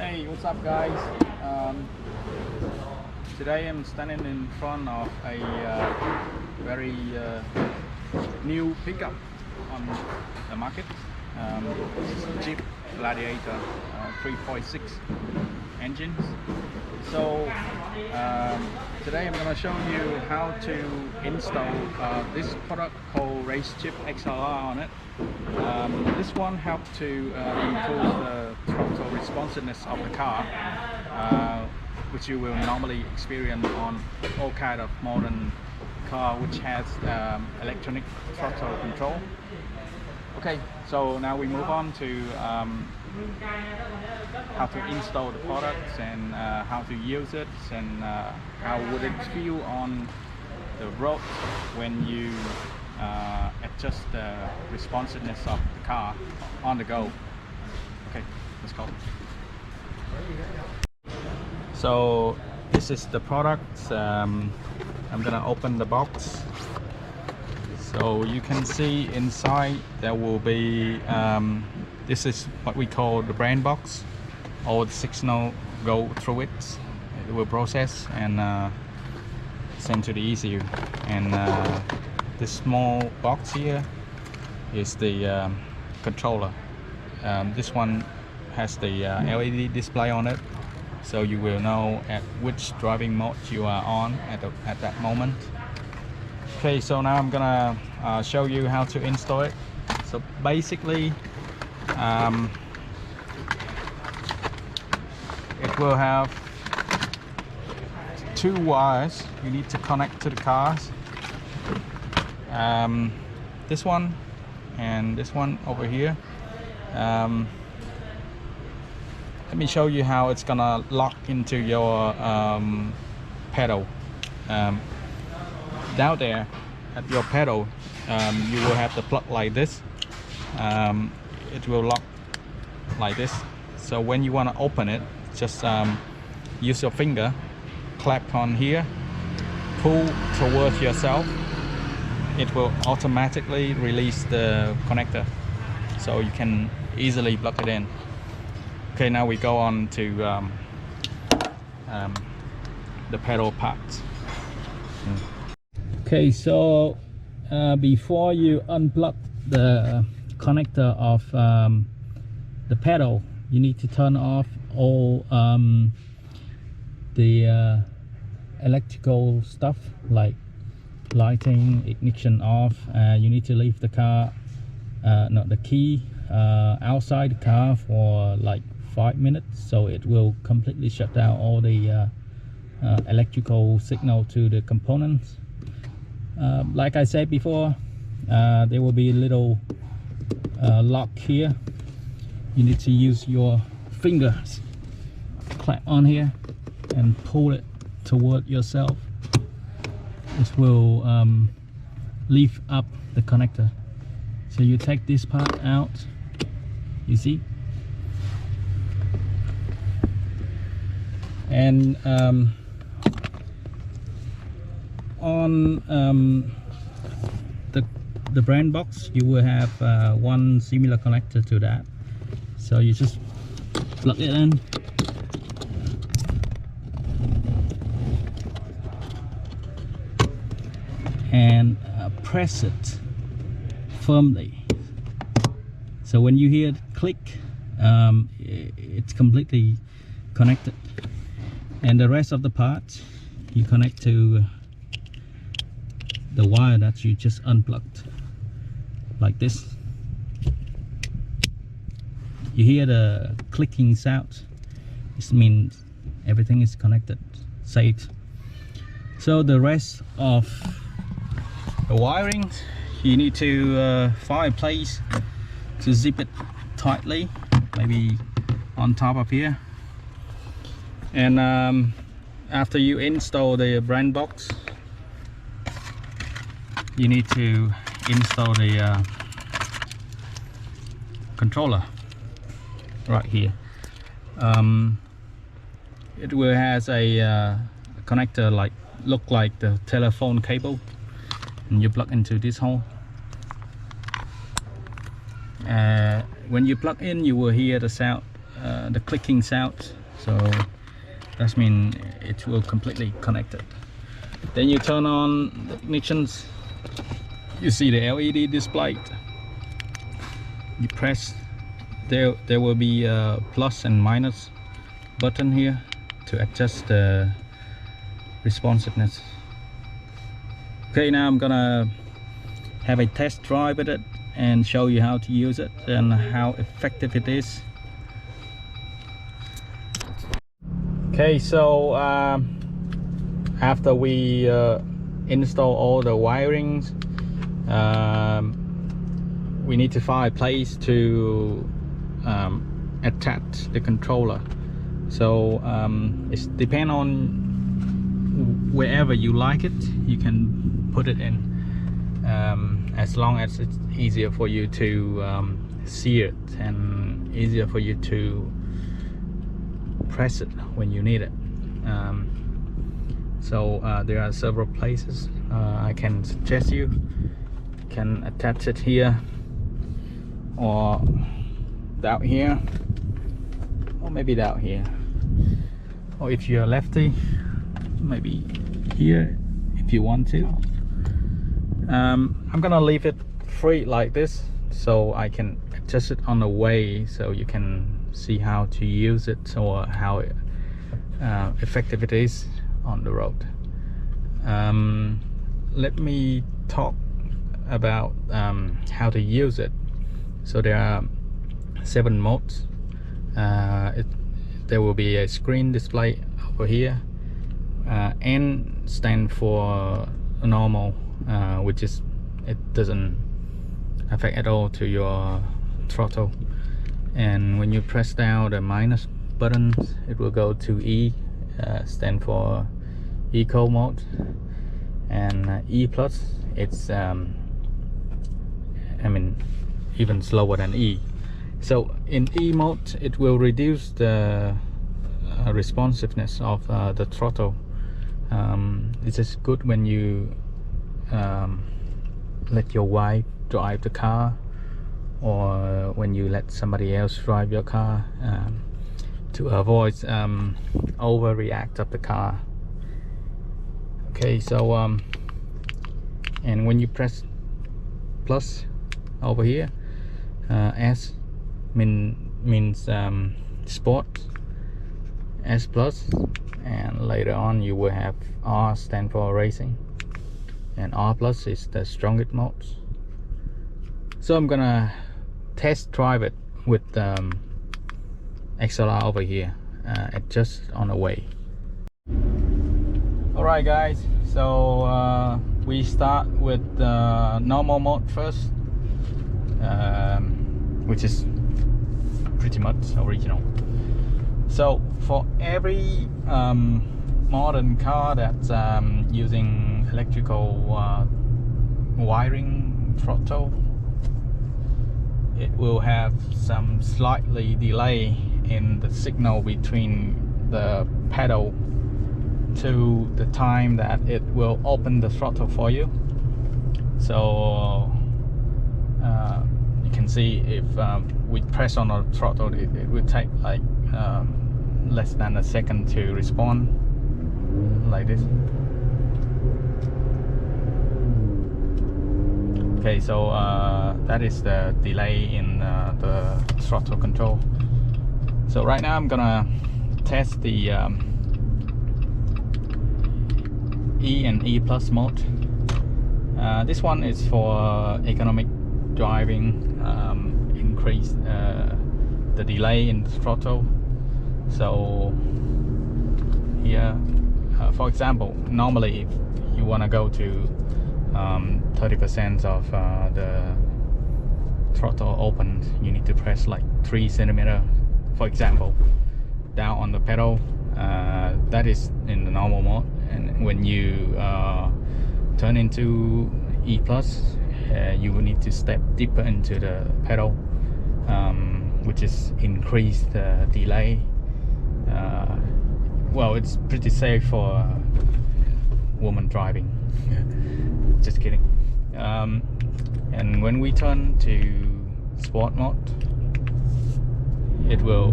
Hey, what's up guys? Today I'm standing in front of a very new pickup on the market. This is Jeep Gladiator 3.6 engines. So today I'm going to show you how to install this product called RaceChip XLR on it. This one helps to improve the throttle responsiveness of the car, which you will normally experience on all kind of modern car which has electronic throttle control. Okay, so now we move on to how to install the products and how to use it, and how would it feel on the road when you adjust the responsiveness of the car on the go. Okay, let's go. So this is the product. I'm gonna open the box. So you can see inside there will be this is what we call the brand box. All the signal go through it. It will process and send to the ECU. And this small box here is the controller. This one has the LED display on it, so you will know at which driving mode you are on at that moment. Okay, so now I'm gonna show you how to install it. So basically it will have two wires you need to connect to the cars. This one and this one over here. Let me show you how it's gonna lock into your pedal. Down there at your pedal, you will have the plug like this. It will lock like this. So when you want to open it, just use your finger, clap on here, pull towards yourself. It will automatically release the connector, so you can easily plug it in. Okay, now we go on to the pedal part. Okay, so before you unplug the connector of the pedal, you need to turn off all the electrical stuff like lighting, ignition off. You need to leave the car, not the key, outside the car for like 5 minutes, so it will completely shut down all the electrical signal to the components. Like I said before, there will be a little lock here. You need to use your fingers, clap on here and pull it toward yourself. This will lift up the connector. So you take this part out, you see, and on the brand box you will have one similar connector to that. So you just plug it in, and press it firmly. So when you hear it click, it's completely connected. And the rest of the part you connect to the wire that you just unplugged, like this. You hear the clicking sound. This means everything is connected, safe. So the rest of the wiring, you need to find a place to zip it tightly, maybe on top of here. And after you install the brand box, you need to install the controller right here. It will has a connector look like the telephone cable, and you plug into this hole. When you plug in, you will hear the sound the clicking sound, so that means it will completely connected. Then you turn on the ignitions, you see the LED display. You press, there will be a plus and minus button here to adjust the responsiveness. Okay, now I'm gonna have a test drive with it and show you how to use it and how effective it is. Okay, so after we install all the wirings, we need to find a place to attach the controller. So it depends on wherever you like it, you can put it in, as long as it's easier for you to see it and easier for you to press it when you need it. So there are several places I can suggest you can attach it here, or down here, or maybe down here, or if you're lefty, maybe here if you want to. I'm gonna leave it free like this so I can adjust it on the way, so you can see how to use it or how effective it is on the road. Let me talk about how to use it. So there are 7 modes. There will be a screen display over here. N stand for normal, which is, it doesn't affect at all to your throttle. And when you press down the minus button, it will go to E, stand for eco mode. And E plus, it's I mean, even slower than E. So in E mode, it will reduce the responsiveness of the throttle. This is good when you let your wife drive the car, or when you let somebody else drive your car, to avoid overreact of the car. Okay, so and when you press plus over here, S means sport, S plus, and later on you will have R stand for racing, and R plus is the strongest mode. So I'm gonna test drive it with XLR over here, just on the way. Alright guys, so we start with the normal mode first, which is pretty much original. So for every modern car that's using electrical wiring throttle, it will have some slightly delay in the signal between the pedal to the time that it will open the throttle for you. So you can see if we press on the throttle, it will take like less than a second to respond, like this. Okay, so that is the delay in the throttle control. So right now I'm gonna test the E and E plus mode. This one is for economic driving, increase the delay in the throttle. So here, for example, normally if you want to go to 30% of the throttle opened, you need to press like 3 centimeters, for example, down on the pedal. That is in the normal mode. And when you turn into E plus, you will need to step deeper into the pedal, which is increase the delay. Well, it's pretty safe for woman driving. Just kidding. And when we turn to sport mode, it will,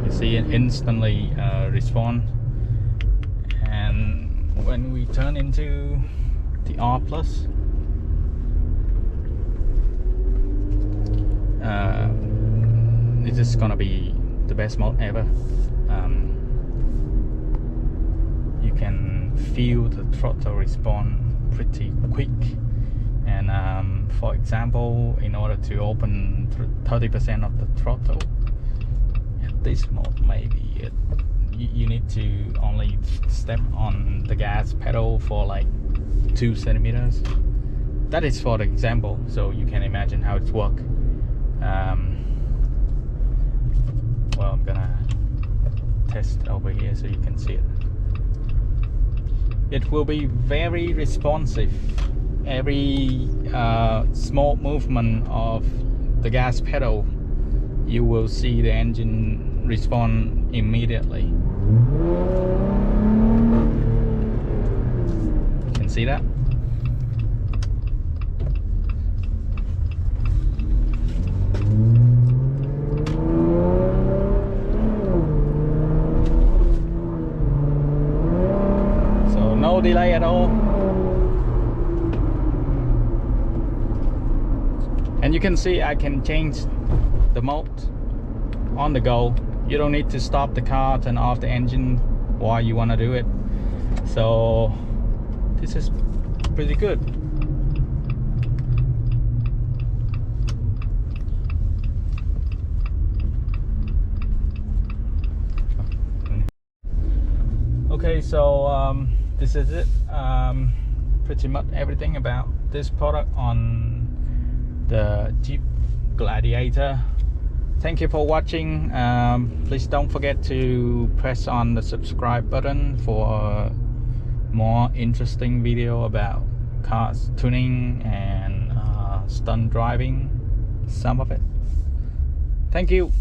you see, it instantly respond. And when we turn into the R plus, this is gonna be the best mode ever. You can feel the throttle respond pretty quick, and for example, in order to open 30% of the throttle at this mode, maybe you need to only step on the gas pedal for like 2 centimeters. That is for the example, so you can imagine how it's work. Well, I'm gonna test over here so you can see it. It will be very responsive. Every small movement of the gas pedal, you will see the engine respond immediately. You can see that? No delay at all. And you can see I can change the mode on the go. You don't need to stop the car, turn off the engine while you want to do it. So this is pretty good. Okay, so this is it. Pretty much everything about this product on the Jeep Gladiator. Thank you for watching. Please don't forget to press on the subscribe button for more interesting video about cars tuning and stunt driving, some of it. Thank you.